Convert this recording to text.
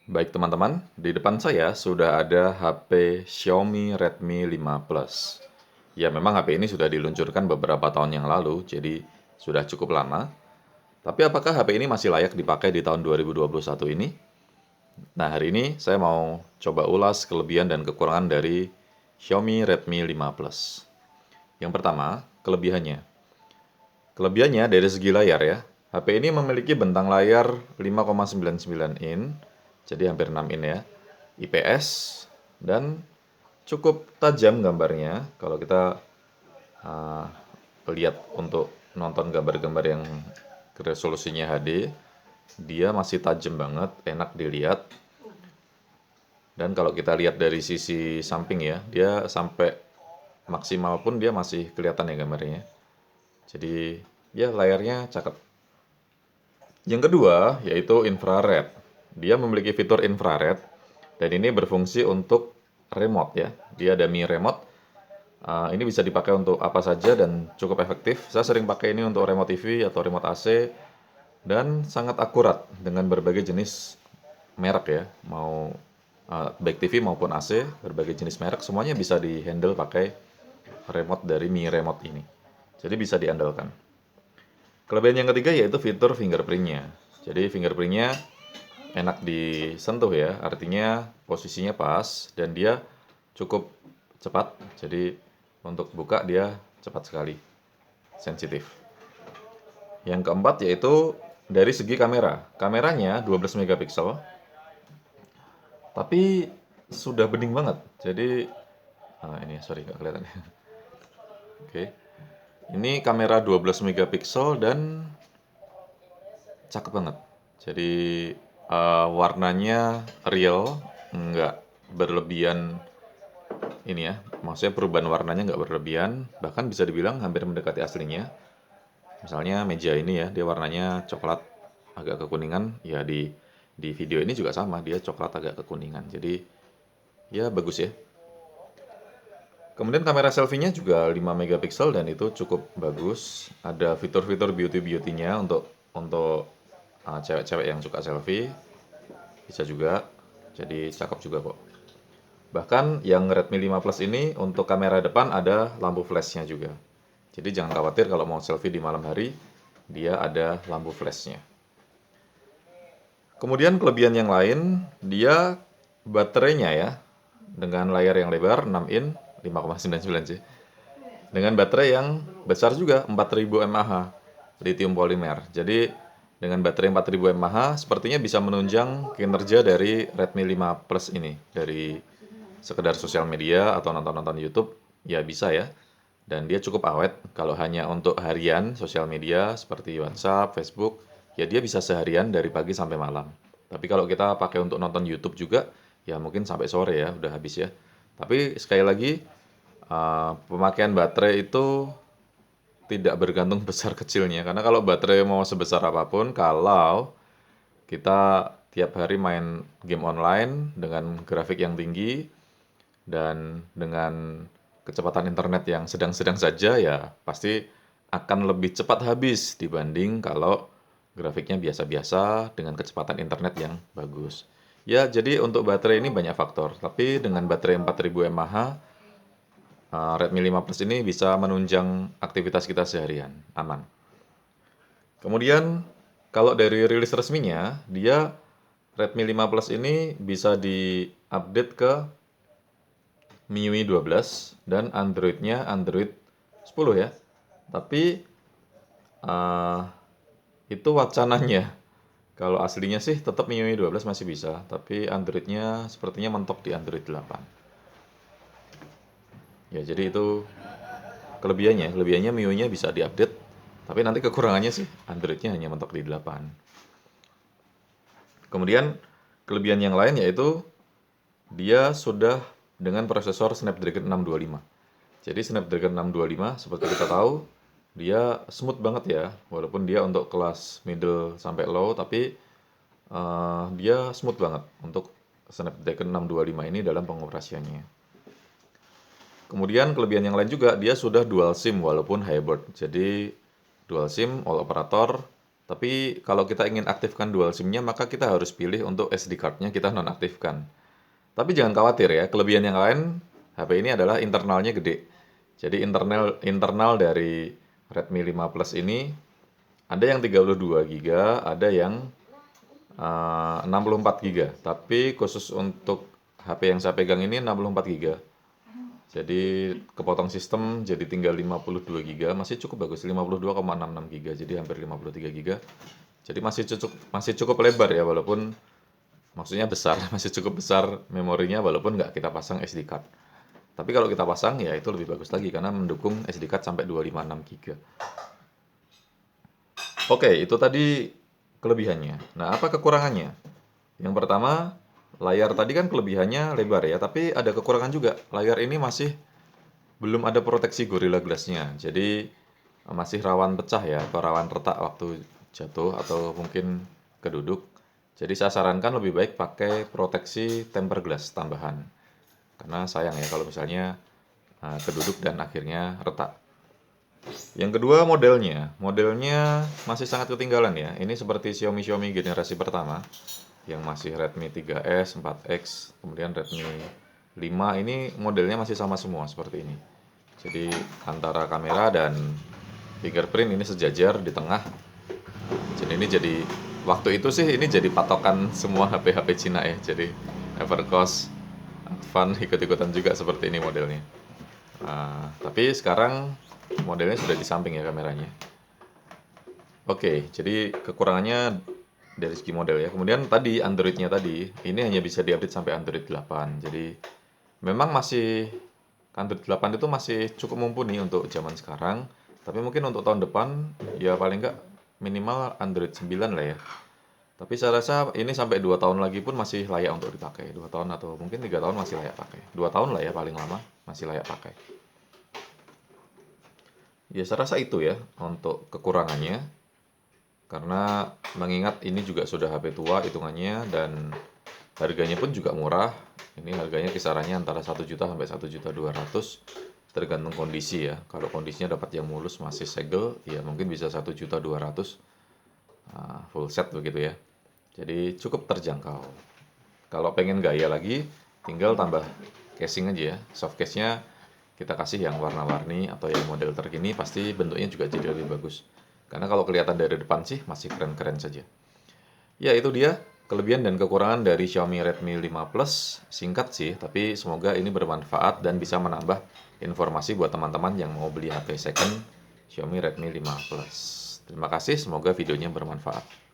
Baik teman-teman, di depan saya sudah ada HP Xiaomi Redmi 5 Plus. Ya memang HP ini sudah diluncurkan beberapa tahun yang lalu, jadi sudah cukup lama. Tapi apakah HP ini masih layak dipakai di tahun 2021 ini? Nah hari ini saya mau coba ulas kelebihan dan kekurangan dari Xiaomi Redmi 5 Plus. Yang pertama, kelebihannya. Kelebihannya dari segi layar ya. HP ini memiliki bentang layar 5,99 in, jadi hampir 6 in ya. IPS dan cukup tajam gambarnya. Kalau kita uh, lihat untuk nonton gambar-gambar yang resolusinya HD, dia masih tajam banget, enak dilihat. Dan kalau kita lihat dari sisi samping ya, dia sampai maksimal pun dia masih kelihatan ya gambarnya. Jadi ya layarnya cakep. Yang kedua yaitu infrared. Dia memiliki fitur infrared dan ini berfungsi untuk remote ya. Dia ada Mi Remote. Ini bisa dipakai untuk apa saja dan cukup efektif. Saya sering pakai ini untuk remote TV atau remote AC dan sangat akurat dengan berbagai jenis merek ya. Mau baik TV maupun AC, berbagai jenis merek semuanya bisa di-handle pakai remote dari Mi Remote ini. Jadi bisa diandalkan. Kelebihan yang ketiga yaitu fitur fingerprint-nya. Jadi fingerprint-nya enak disentuh ya, artinya posisinya pas dan dia cukup cepat. Jadi untuk buka dia cepat sekali, sensitif. Yang keempat yaitu dari segi kamera. Kameranya 12 megapiksel, tapi sudah bening banget. Jadi ini sorry nggak kelihatan. Oke. Ini kamera 12 megapiksel dan cakep banget. Jadi warnanya real, nggak berlebihan ini ya. Maksudnya perubahan warnanya nggak berlebihan, bahkan bisa dibilang hampir mendekati aslinya. Misalnya meja ini ya, dia warnanya coklat agak kekuningan. Ya di video ini juga sama, dia coklat agak kekuningan. Jadi ya bagus ya. Kemudian kamera selfie-nya juga 5 megapiksel dan itu cukup bagus. Ada fitur-fitur beauty-beauty-nya untuk cewek-cewek yang suka selfie bisa juga. Jadi cakep juga kok. Bahkan yang Redmi 5 Plus ini untuk kamera depan ada lampu flashnya juga. Jadi jangan khawatir kalau mau selfie di malam hari, dia ada lampu flashnya. Kemudian kelebihan yang lain, dia baterainya ya, dengan layar yang lebar 6 in, 5,99 sih. Dengan baterai yang besar juga, 4000 mAh lithium polymer. Jadi dengan baterai 4000 mAh sepertinya bisa menunjang kinerja dari Redmi 5 Plus ini. Dari sekedar sosial media atau nonton-nonton YouTube, ya bisa ya. Dan dia cukup awet. Kalau hanya untuk harian sosial media seperti WhatsApp, Facebook, ya dia bisa seharian dari pagi sampai malam. Tapi kalau kita pakai untuk nonton YouTube juga, ya mungkin sampai sore ya, udah habis ya. Tapi sekali lagi, pemakaian baterai itu tidak bergantung besar kecilnya. Karena kalau baterai mau sebesar apapun, kalau kita tiap hari main game online dengan grafik yang tinggi dan dengan kecepatan internet yang sedang-sedang saja, ya pasti akan lebih cepat habis dibanding kalau grafiknya biasa-biasa dengan kecepatan internet yang bagus. Ya, jadi untuk baterai ini banyak faktor, tapi dengan baterai 4000 mAh, Redmi 5 Plus ini bisa menunjang aktivitas kita seharian, aman. Kemudian kalau dari rilis resminya, dia Redmi 5 Plus ini bisa di-update ke MIUI 12 dan Android-nya Android 10 ya. Tapi eh, itu wacananya. Kalau aslinya sih tetap MIUI 12 masih bisa, tapi Android-nya sepertinya mentok di Android 8. Ya, jadi itu kelebihannya. Kelebihannya MIUI-nya bisa diupdate, tapi nanti kekurangannya sih Android-nya hanya mentok di 8. Kemudian kelebihan yang lain yaitu dia sudah dengan prosesor Snapdragon 625. Jadi Snapdragon 625 seperti kita tahu dia smooth banget ya, walaupun dia untuk kelas middle sampai low, tapi dia smooth banget untuk Snapdragon 625 ini dalam pengoperasiannya. Kemudian kelebihan yang lain juga dia sudah dual SIM walaupun hybrid. Jadi dual SIM all operator Tapi kalau kita ingin aktifkan dual SIM-nya, maka kita harus pilih untuk SD card-nya kita nonaktifkan. Tapi jangan khawatir ya, kelebihan yang lain HP ini adalah internalnya gede. Jadi internal internal dari Redmi 5 Plus ini ada yang 32 GB, ada yang 64 GB. Tapi khusus untuk HP yang saya pegang ini 64 GB. Jadi kepotong sistem jadi tinggal 52 GB, masih cukup bagus, 52,66 GB, jadi hampir 53 GB. Jadi masih cukup lebar ya, walaupun maksudnya besar, masih cukup besar memorinya walaupun nggak kita pasang SD card. Tapi kalau kita pasang ya itu lebih bagus lagi karena mendukung SD card sampai 256 GB. Oke, itu tadi kelebihannya. Nah, apa kekurangannya? Yang pertama, layar tadi kan kelebihannya lebar ya, tapi ada kekurangan juga. Layar ini masih belum ada proteksi Gorilla Glass-nya. Jadi masih rawan pecah ya, atau rawan retak waktu jatuh atau mungkin keduduk. Jadi saya sarankan lebih baik pakai proteksi tempered glass tambahan. Karena sayang ya kalau misalnya keduduk dan akhirnya retak. Yang kedua modelnya. Modelnya masih sangat ketinggalan ya. Ini seperti Xiaomi generasi pertama yang masih Redmi 3S, 4X, kemudian Redmi 5 ini modelnya masih sama semua seperti ini. Jadi antara kamera dan fingerprint ini sejajar di tengah. Jadi ini jadi waktu itu sih ini jadi patokan semua HP-HP Cina ya. Jadi Evercost, Advan ikut-ikutan juga seperti ini modelnya. Tapi sekarang modelnya sudah di samping ya kameranya. Oke, jadi kekurangannya dari segi model ya. Kemudian tadi Android-nya tadi, ini hanya bisa diupdate sampai Android 8. Jadi memang masih Android 8 itu masih cukup mumpuni untuk zaman sekarang. Tapi mungkin untuk tahun depan ya paling nggak minimal Android 9 lah ya. Tapi saya rasa ini sampai 2 tahun lagi pun masih layak untuk dipakai. 2 tahun atau mungkin 3 tahun masih layak pakai. 2 tahun lah ya paling lama masih layak pakai. Ya saya rasa itu ya untuk kekurangannya. Karena mengingat ini juga sudah HP tua hitungannya dan harganya pun juga murah. Ini harganya kisarannya antara 1 juta sampai 1.200.000 tergantung kondisi ya. Kalau kondisinya dapat yang mulus masih segel ya mungkin bisa 1.200.000 full set begitu ya. Jadi cukup terjangkau. Kalau pengen gaya lagi tinggal tambah casing aja ya. Soft case-nya kita kasih yang warna-warni atau yang model terkini pasti bentuknya juga jadi lebih bagus. Karena kalau kelihatan dari depan sih masih keren-keren saja. Ya itu dia kelebihan dan kekurangan dari Xiaomi Redmi 5 Plus. Singkat sih, tapi semoga ini bermanfaat dan bisa menambah informasi buat teman-teman yang mau beli HP second Xiaomi Redmi 5 Plus. Terima kasih, semoga videonya bermanfaat.